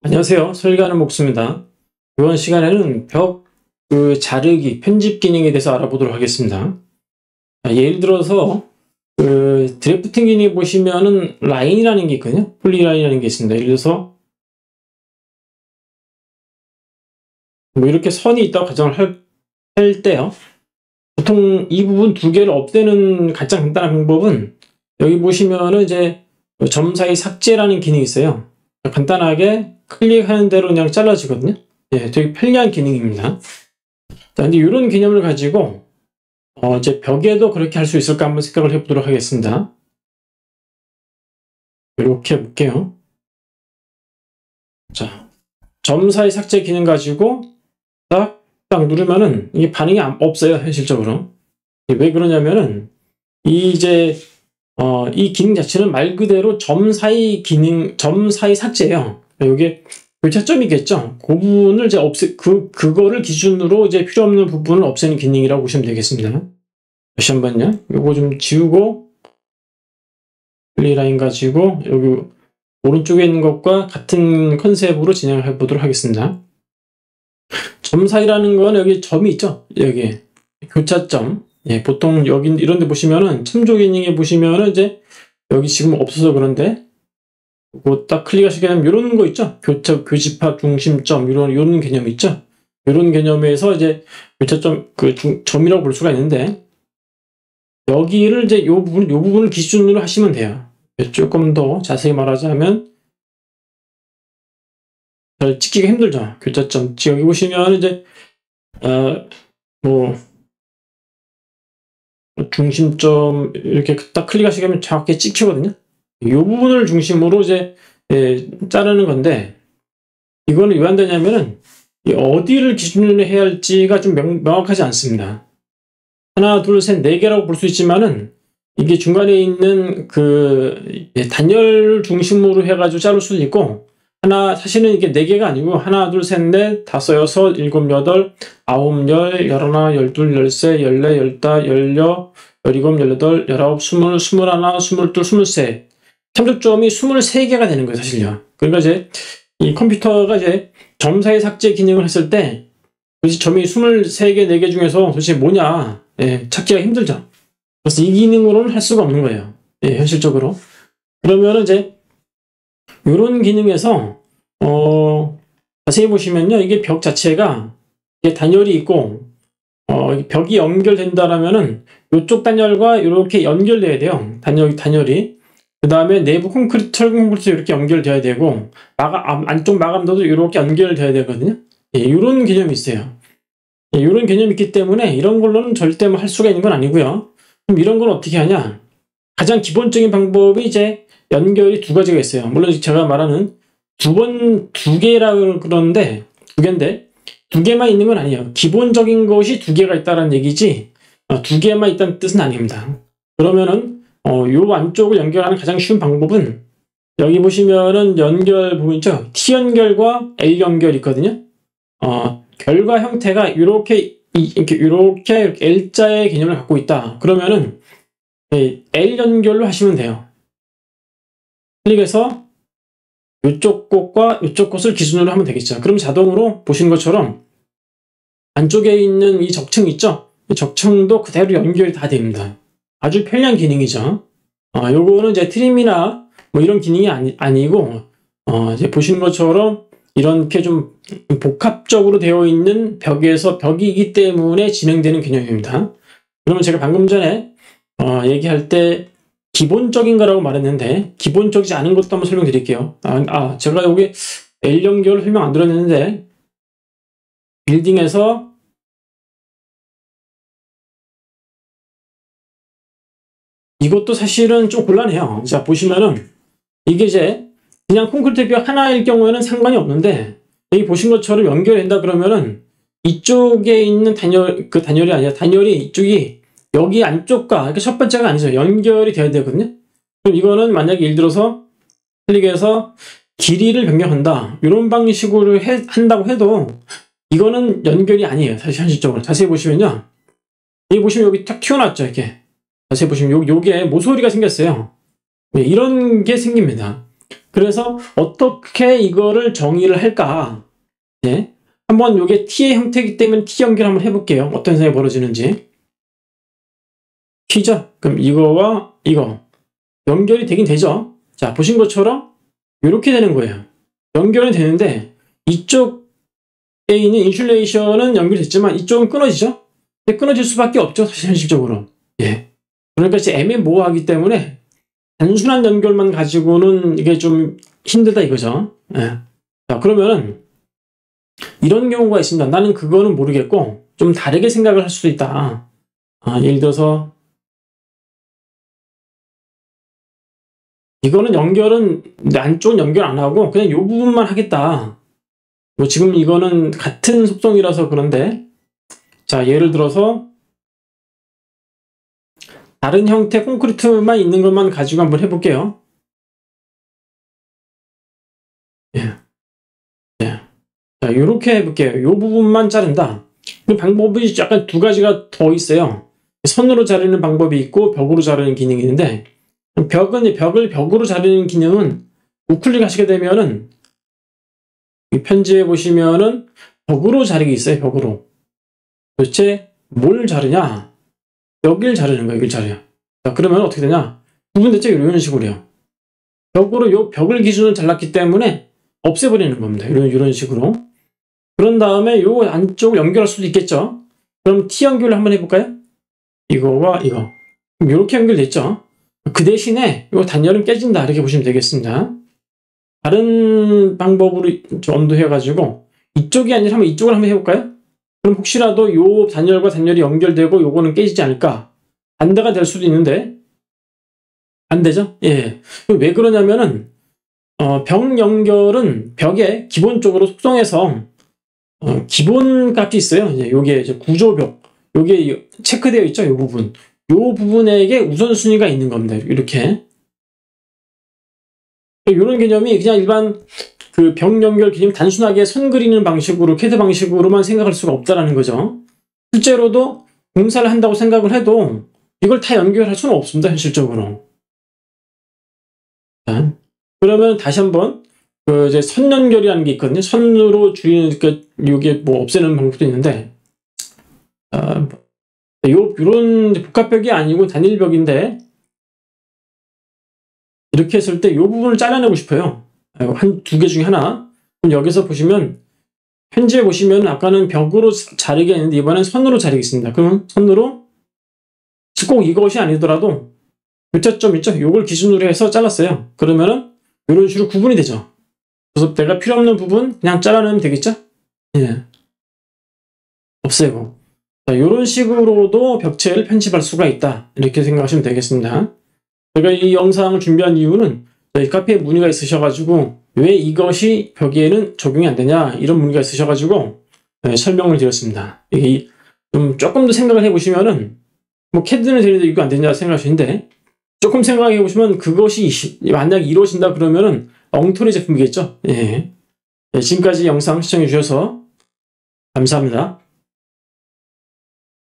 안녕하세요. 설계하는 목수입니다. 이번 시간에는 벽 자르기, 편집 기능에 대해서 알아보도록 하겠습니다. 예를 들어서 드래프팅 기능 보시면은 라인이라는 게 있거든요. 폴리라인이라는 게 있습니다. 예를 들어서 뭐 이렇게 선이 있다고 가정을 할 때요. 보통 이 부분 두 개를 없애는 가장 간단한 방법은 여기 보시면은 이제 점 사이 삭제라는 기능이 있어요. 간단하게 클릭하는 대로 그냥 잘라지거든요. 예, 되게 편리한 기능입니다. 자, 근데 이런 개념을 가지고 이제 벽에도 그렇게 할 수 있을까 한번 생각을 해보도록 하겠습니다. 이렇게 해볼게요. 자, 점 사이 삭제 기능 가지고 딱 누르면은 이게 반응이 없어요, 현실적으로. 왜 그러냐면은 이 기능 자체는 말 그대로 점 사이 삭제예요. 이게 교차점이겠죠. 그 부분을 이제 그거를 기준으로 이제 필요 없는 부분을 없애는 기능이라고 보시면 되겠습니다. 다시 한번요. 요거 좀 지우고 플리라인 가지고 여기 오른쪽에 있는 것과 같은 컨셉으로 진행해 보도록 하겠습니다. 점 사이라는 건 여기 점이 있죠. 여기 교차점. 예, 보통 여기 이런 데 보시면은 참조 기능에 보시면은 이제 여기 지금 없어서 그런데 이거 딱 클릭하시게 되면 이런 거 있죠. 교집합 중심점 이런 개념 있죠. 이런 개념에서 이제 교차점 점이라고 볼 수가 있는데 여기를 이제 요 부분을 기준으로 하시면 돼요. 조금 더 자세히 말하자면 잘 찍기가 힘들죠. 교차점. 여기 보시면 이제 중심점 이렇게 딱 클릭하시게 되면 정확히 찍히거든요. 이 부분을 중심으로 이제 자르는 건데 이거는 왜 안 되냐면은 어디를 기준으로 해야 할지가 좀 명확하지 않습니다. 하나, 둘, 셋, 네 개라고 볼 수 있지만은 이게 중간에 있는 단열 중심으로 해가지고 자를 수도 있고 사실은 이게 네 개가 아니고 하나, 둘, 셋, 넷, 다섯, 여섯, 일곱, 여덟, 아홉, 열, 열하나, 열둘, 열세, 열네, 열다, 열여, 열일곱, 열여덟, 열아홉, 스물, 스물하나, 스물둘, 스물세. 참조점이 23개가 되는 거예요, 사실요. 그러니까 이제 이 컴퓨터가 이제 점 사이 삭제 기능을 했을 때 도대체 점이 23개, 4개 중에서 도대체 뭐냐 찾기가 힘들죠. 그래서 이 기능으로는 할 수가 없는 거예요. 현실적으로. 그러면은 이제 이런 기능에서 자세히 보시면요, 이게 벽 자체가 이게 단열이 있고 벽이 연결된다라면은 이쪽 단열과 이렇게 연결돼야 돼요. 단열이. 그 다음에 내부 철근 콘크리트 이렇게 연결돼야 되고 안쪽 마감도도 이렇게 연결돼야 되거든요. 이런 개념이 있어요. 이런 개념이 있기 때문에 이런 걸로는 절대 할 수가 있는 건 아니고요. 그럼 이런 건 어떻게 하냐? 가장 기본적인 방법이 이제 연결이 두 가지가 있어요. 물론 제가 말하는 두 개라고 그러는데 두 개인데 두 개만 있는 건 아니에요. 기본적인 것이 두 개가 있다는 얘기지 두 개만 있다는 뜻은 아닙니다. 그러면은 요 안쪽을 연결하는 가장 쉬운 방법은 여기 보시면은 연결 부분 있죠? T 연결과 L 연결 있거든요. 결과 형태가 이렇게 L자의 개념을 갖고 있다. 그러면은 L 연결로 하시면 돼요. 클릭해서 이쪽 곳과 이쪽 곳을 기준으로 하면 되겠죠. 그럼 자동으로 보신 것처럼 안쪽에 있는 이 적층 있죠? 이 적층도 그대로 연결이 다 됩니다. 아주 편리한 기능이죠. 요거는 이제 트림이나 뭐 이런 기능이 아니고 이제 보시는 것처럼 이렇게 좀 복합적으로 되어 있는 벽이기 때문에 진행되는 개념입니다. 그러면 제가 방금 전에 얘기할 때 기본적인 거라고 말했는데 기본적이지 않은 것도 한번 설명드릴게요. 제가 여기 L 연결 설명 안 드렸는데 빌딩에서 이것도 사실은 좀 곤란해요. 자, 보시면은 이게 이제 그냥 콘크리트 벽 하나일 경우에는 상관이 없는데 여기 보신 것처럼 연결된다 그러면은 이쪽에 있는 단열이 아니라 단열이 이쪽이 여기 안쪽과 그러니까 첫 번째가 아니죠. 연결이 돼야 되거든요. 그럼 이거는 만약에 예를 들어서 클릭해서 길이를 변경한다 이런 방식으로 한다고 해도 이거는 연결이 아니에요. 사실 현실적으로 자세히 보시면요. 여기 보시면 여기 탁 튀어나왔죠. 이렇게 자세히 보시면 요게 모서리가 생겼어요. 이런 게 생깁니다. 그래서 어떻게 이거를 정의를 할까? 예. 한번 이게 T의 형태이기 때문에 T 연결 한번 해볼게요. 어떤 현상이 벌어지는지. T죠? 그럼 이거와 이거 연결이 되긴 되죠? 자, 보신 것처럼 이렇게 되는 거예요. 연결은 되는데 이쪽에 있는 인슐레이션은 연결됐지만 이쪽은 끊어지죠? 근데 끊어질 수밖에 없죠, 사실 현실적으로. 예. 그러니까 이제 애매모호하기 때문에 단순한 연결만 가지고는 이게 좀 힘들다 이거죠. 예. 자, 그러면은 이런 경우가 있습니다. 나는 그거는 모르겠고 좀 다르게 생각을 할 수도 있다. 예를 들어서 이거는 연결은 안쪽은 연결 안 하고 그냥 이 부분만 하겠다. 뭐 지금 이거는 같은 속성이라서 그런데 자, 예를 들어서 다른 형태 콘크리트만 있는 것만 가지고 한번 해볼게요. 예. 예. 자, 이렇게 해볼게요. 이 부분만 자른다. 그 방법이 약간 두 가지가 더 있어요. 선으로 자르는 방법이 있고 벽으로 자르는 기능이 있는데 벽을 벽으로 자르는 기능은 우클릭 하시게 되면은 이 편지에 보시면은 벽으로 자르기 있어요. 벽으로. 도대체 뭘 자르냐? 여길 자르는 거예요. 여길 자르냐. 자, 그러면 어떻게 되냐? 부분 대체 이런 식으로요. 벽으로 요 벽을 기준으로 잘랐기 때문에 없애버리는 겁니다. 이런 식으로. 그런 다음에 요 안쪽을 연결할 수도 있겠죠. 그럼 T 연결을 한번 해볼까요? 이거와 이거. 이렇게 연결됐죠. 그 대신에 요 단열은 깨진다. 이렇게 보시면 되겠습니다. 다른 방법으로 엄도해가지고 이쪽이 아니라 한번 이쪽을 한번 해볼까요? 그럼 혹시라도 요 단열과 단열이 연결되고 요거는 깨지지 않을까? 반대가 될 수도 있는데 안 되죠? 예. 왜 그러냐면은 벽 연결은 벽에 기본적으로 속성에서 기본 값이 있어요. 이제 요게 이제 구조벽, 요게 체크되어 있죠. 요 부분, 요 부분에게 우선순위가 있는 겁니다. 이렇게 이런 개념이 그냥 일반 그 벽 연결 개념 단순하게 선 그리는 방식으로 캐드 방식으로만 생각할 수가 없다라는 거죠. 실제로도 공사를 한다고 생각을 해도 이걸 다 연결할 수는 없습니다. 현실적으로. 자, 그러면 다시 한번 그 이제 선 연결이라는 게 있거든요. 선으로 줄이는 요게 뭐 없애는 방법도 있는데 요런 복합벽이 아니고 단일벽인데 이렇게 했을 때 이 부분을 잘라내고 싶어요. 한 두 개 중에 하나. 그럼 여기서 보시면 편지에 보시면 아까는 벽으로 자르게 했는데 이번엔 선으로 자르겠습니다. 그러면 선으로 꼭 이것이 아니더라도 교차점 있죠? 요걸 기준으로 해서 잘랐어요. 그러면은 이런 식으로 구분이 되죠. 그래서 내가 필요 없는 부분 그냥 잘라내면 되겠죠? 예. 없애고. 자, 이런 식으로도 벽체를 편집할 수가 있다. 이렇게 생각하시면 되겠습니다. 제가 이 영상을 준비한 이유는 저희 카페에 문의가 있으셔가지고 왜 이것이 벽에는 적용이 안 되냐 이런 문의가 있으셔가지고 설명을 드렸습니다. 이게 좀 조금 더 생각을 해보시면은 뭐 캐드는 되는데 이거 안 되냐 생각하시는데 조금 생각해 보시면 그것이 만약 이루어진다 그러면은 엉터리 제품이겠죠. 예. 지금까지 영상 시청해 주셔서 감사합니다.